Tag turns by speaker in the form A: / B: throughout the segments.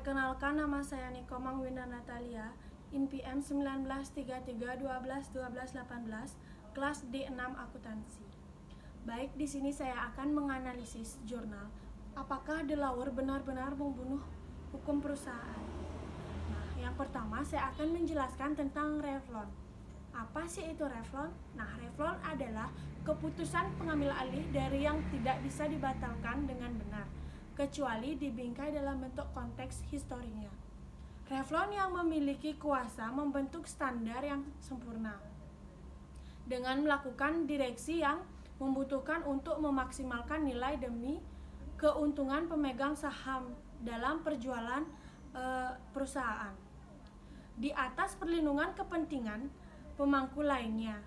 A: Perkenalkan, nama saya Nikomang Winda Natalia, INPM 1933121218, kelas D6 Akuntansi. Baik, di sini saya akan menganalisis jurnal apakah Delaware benar-benar membunuh hukum perusahaan. Nah, yang pertama saya akan menjelaskan tentang Revlon. Apa sih itu Revlon? Nah, Revlon adalah keputusan pengambil alih dari yang tidak bisa dibatalkan dengan benar, kecuali dibingkai dalam bentuk konteks historinya. Revlon yang memiliki kuasa membentuk standar yang sempurna dengan melakukan direksi yang membutuhkan untuk memaksimalkan nilai demi keuntungan pemegang saham dalam perjualan perusahaan di atas perlindungan kepentingan pemangku lainnya.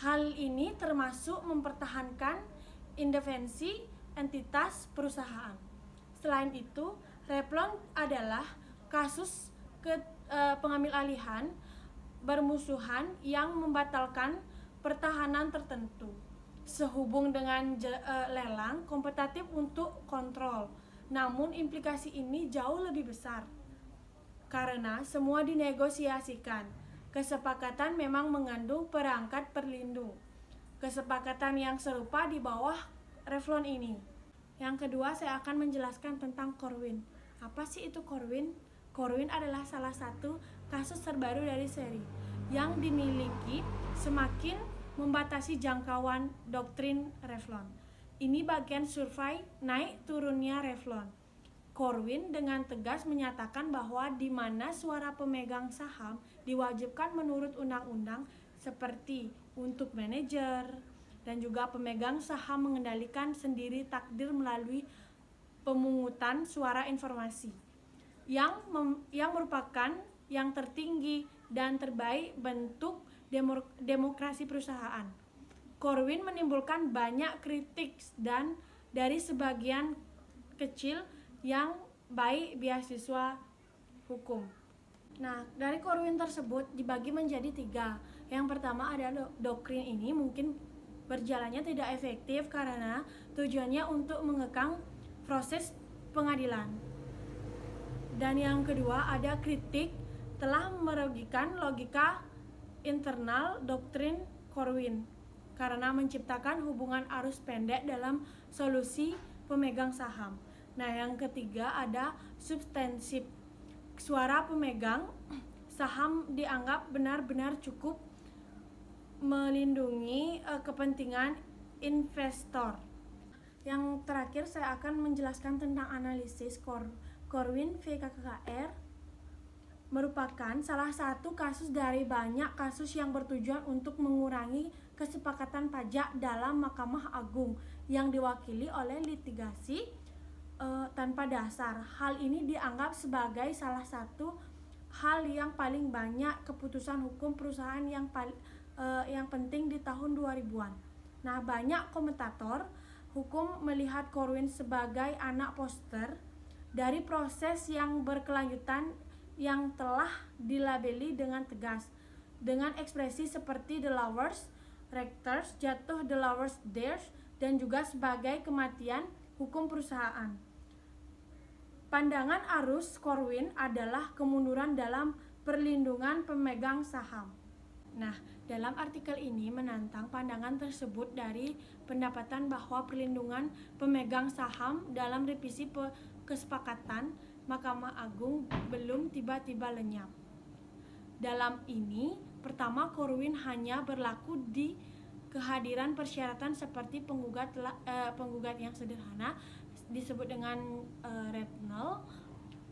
A: Hal ini termasuk mempertahankan independensi entitas perusahaan. Selain itu, Revlon adalah kasus pengambil alihan bermusuhan yang membatalkan pertahanan tertentu sehubung dengan lelang kompetitif untuk kontrol. Namun implikasi ini jauh lebih besar karena semua dinegosiasikan. Kesepakatan memang mengandung perangkat perlindung. Kesepakatan yang serupa di bawah Revlon ini. Yang kedua, saya akan menjelaskan tentang Corwin. Apa sih itu Corwin? Corwin adalah salah satu kasus terbaru dari seri yang dimiliki semakin membatasi jangkauan doktrin Revlon. Ini bagian survei naik turunnya Revlon. Corwin dengan tegas menyatakan bahwa di mana suara pemegang saham diwajibkan menurut undang-undang seperti untuk manajer dan juga pemegang saham mengendalikan sendiri takdir melalui pemungutan suara informasi yang merupakan yang tertinggi dan terbaik bentuk demokrasi perusahaan. Corwin menimbulkan banyak kritik dan dari sebagian kecil yang baik beasiswa hukum. Nah, dari Corwin tersebut dibagi menjadi 3. Yang pertama adalah doktrin ini mungkin berjalannya tidak efektif karena tujuannya untuk mengekang proses pengadilan. Dan yang kedua ada kritik telah merugikan logika internal doktrin Corwin karena menciptakan hubungan arus pendek dalam solusi pemegang saham. Nah, yang ketiga ada substansif. Suara pemegang saham dianggap benar-benar cukup melindungi kepentingan investor. Yang terakhir saya akan menjelaskan tentang analisis Corwin v KKR merupakan salah satu kasus dari banyak kasus yang bertujuan untuk mengurangi kesepakatan pajak dalam Mahkamah Agung yang diwakili oleh litigasi tanpa dasar. Hal ini dianggap sebagai salah satu hal yang paling banyak keputusan hukum perusahaan yang penting di tahun 2000-an. Nah, banyak komentator hukum melihat Corwin sebagai anak poster dari proses yang berkelanjutan yang telah dilabeli dengan tegas dengan ekspresi seperti Delaware's Rectors, jatuh Delaware's Death, dan juga sebagai kematian hukum perusahaan. Pandangan arus Corwin adalah kemunduran dalam perlindungan pemegang saham. Nah, dalam artikel ini menantang pandangan tersebut dari pendapatan bahwa perlindungan pemegang saham dalam revisi kesepakatan Mahkamah Agung belum tiba-tiba lenyap. Dalam ini, pertama Corwin hanya berlaku di kehadiran persyaratan seperti penggugat yang sederhana disebut dengan retinal.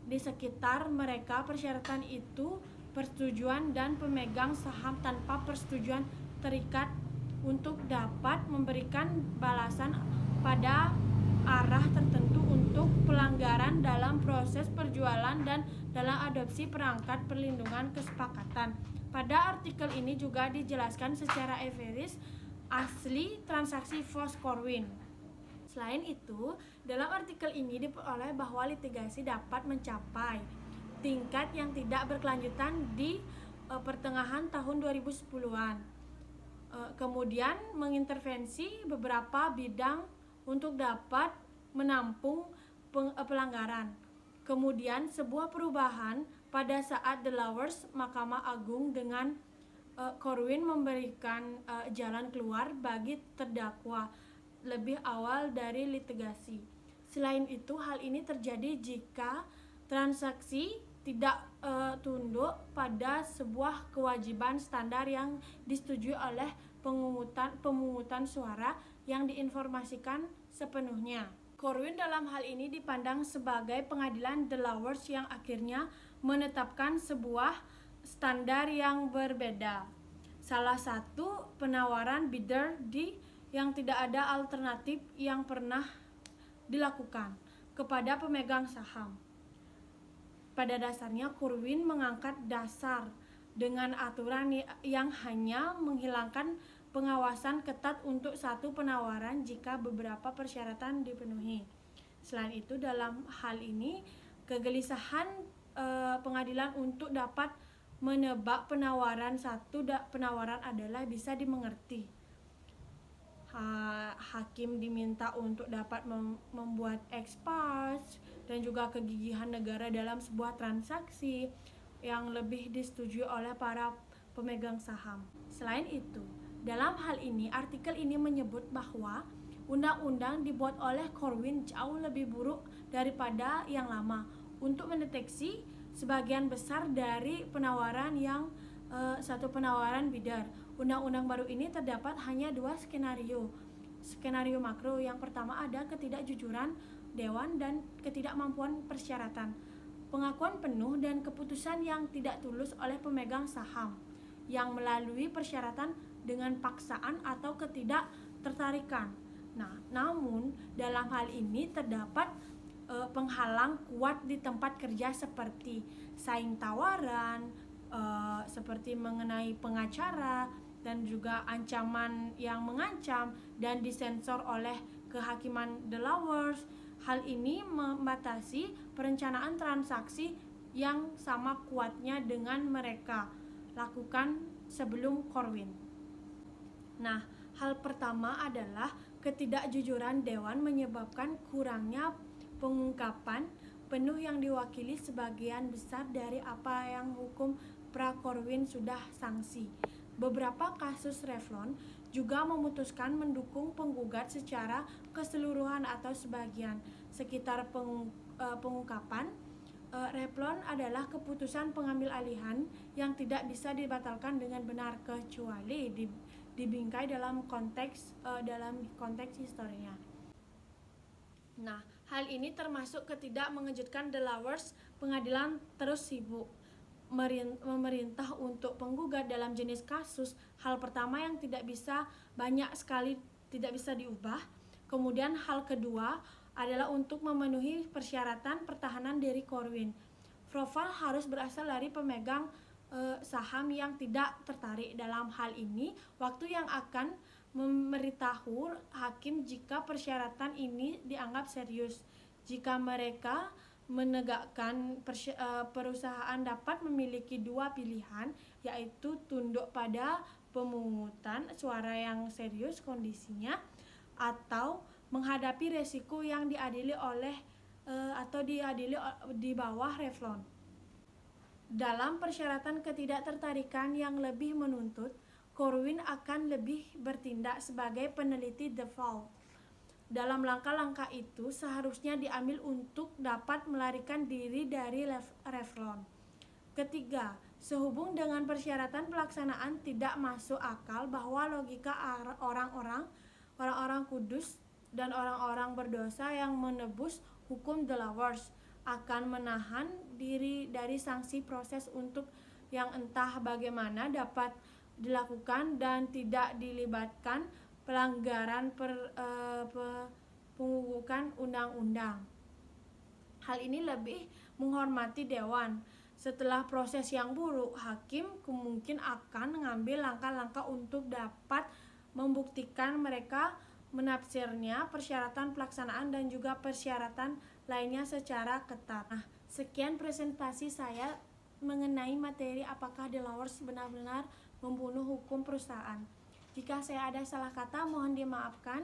A: Di sekitar mereka persyaratan itu persetujuan dan pemegang saham tanpa persetujuan terikat untuk dapat memberikan balasan pada arah tertentu untuk pelanggaran dalam proses perjualan dan dalam adopsi perangkat perlindungan kesepakatan. Pada artikel ini juga dijelaskan secara empiris asli transaksi Foss Corwin. Selain itu, dalam artikel ini diperoleh bahwa litigasi dapat mencapai tingkat yang tidak berkelanjutan di pertengahan tahun 2010-an. Kemudian mengintervensi beberapa bidang untuk dapat menampung pelanggaran. Kemudian sebuah perubahan pada saat Delaware Mahkamah Agung dengan Corwin memberikan jalan keluar bagi terdakwa lebih awal dari litigasi. Selain itu, hal ini terjadi jika transaksi tidak tunduk pada sebuah kewajiban standar yang disetujui oleh pemungutan suara yang diinformasikan sepenuhnya. Corwin dalam hal ini dipandang sebagai pengadilan Delaware yang akhirnya menetapkan sebuah standar yang berbeda. Salah satu penawaran bidder yang tidak ada alternatif yang pernah dilakukan kepada pemegang saham. Pada dasarnya, Corwin mengangkat dasar dengan aturan yang hanya menghilangkan pengawasan ketat untuk satu penawaran jika beberapa persyaratan dipenuhi. Selain itu, dalam hal ini kegelisahan pengadilan untuk dapat menebak penawaran adalah bisa dimengerti. Hakim diminta untuk dapat membuat expose dan juga kegigihan negara dalam sebuah transaksi yang lebih disetujui oleh para pemegang saham. Selain itu, dalam hal ini, artikel ini menyebut bahwa undang-undang dibuat oleh Corwin jauh lebih buruk daripada yang lama untuk mendeteksi sebagian besar dari penawaran yang satu penawaran bidder. Undang-undang baru ini terdapat hanya dua skenario. Skenario makro yang pertama ada ketidakjujuran dewan dan ketidakmampuan persyaratan, pengakuan penuh dan keputusan yang tidak tulus oleh pemegang saham yang melalui persyaratan dengan paksaan atau ketidaktertarikan. Namun dalam hal ini terdapat penghalang kuat di tempat kerja seperti saing tawaran, seperti mengenai pengacara dan juga ancaman yang mengancam dan disensor oleh kehakiman Delaware. Hal ini membatasi perencanaan transaksi yang sama kuatnya dengan mereka lakukan sebelum Corwin. Hal pertama adalah ketidakjujuran dewan menyebabkan kurangnya pengungkapan penuh yang diwakili sebagian besar dari apa yang hukum pra-Corwin sudah sanksi. Beberapa kasus Revlon juga memutuskan mendukung penggugat secara keseluruhan atau sebagian. Sekitar pengungkapan Revlon adalah keputusan pengambil alihan yang tidak bisa dibatalkan dengan benar kecuali dibingkai dalam konteks historinya. Hal ini termasuk ketidak mengejutkan Delaware. Pengadilan terus sibuk memerintah untuk penggugat dalam jenis kasus. Hal pertama yang tidak bisa diubah. Kemudian hal kedua adalah untuk memenuhi persyaratan pertahanan dari Corwin. Profil harus berasal dari pemegang saham yang tidak tertarik. Dalam hal ini, waktu yang akan memberitahu hakim jika persyaratan ini dianggap serius. Jika mereka menegakkan perusahaan dapat memiliki dua pilihan, yaitu tunduk pada pemungutan suara yang serius kondisinya atau menghadapi resiko yang diadili di bawah Revlon. Dalam persyaratan ketidaktertarikan yang lebih menuntut, Corwin akan lebih bertindak sebagai peneliti default. Dalam langkah-langkah itu seharusnya diambil untuk dapat melarikan diri dari Revlon. Ketiga, sehubung dengan persyaratan pelaksanaan tidak masuk akal bahwa logika orang-orang kudus dan orang-orang berdosa yang menebus hukum Delaware akan menahan diri dari sanksi proses untuk yang entah bagaimana dapat dilakukan dan tidak dilibatkan pelanggaran penggugat undang-undang. Hal ini lebih menghormati dewan. Setelah proses yang buruk, hakim mungkin akan mengambil langkah-langkah untuk dapat membuktikan mereka menafsirnya persyaratan pelaksanaan dan juga persyaratan lainnya secara ketat. Sekian presentasi saya mengenai materi apakah Delaware benar-benar membunuh hukum perusahaan. Jika saya ada salah kata, mohon dimaafkan.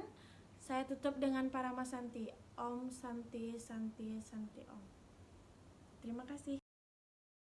A: Saya tutup dengan Paramasanti. Om Santi Santi Santi Om. Terima kasih.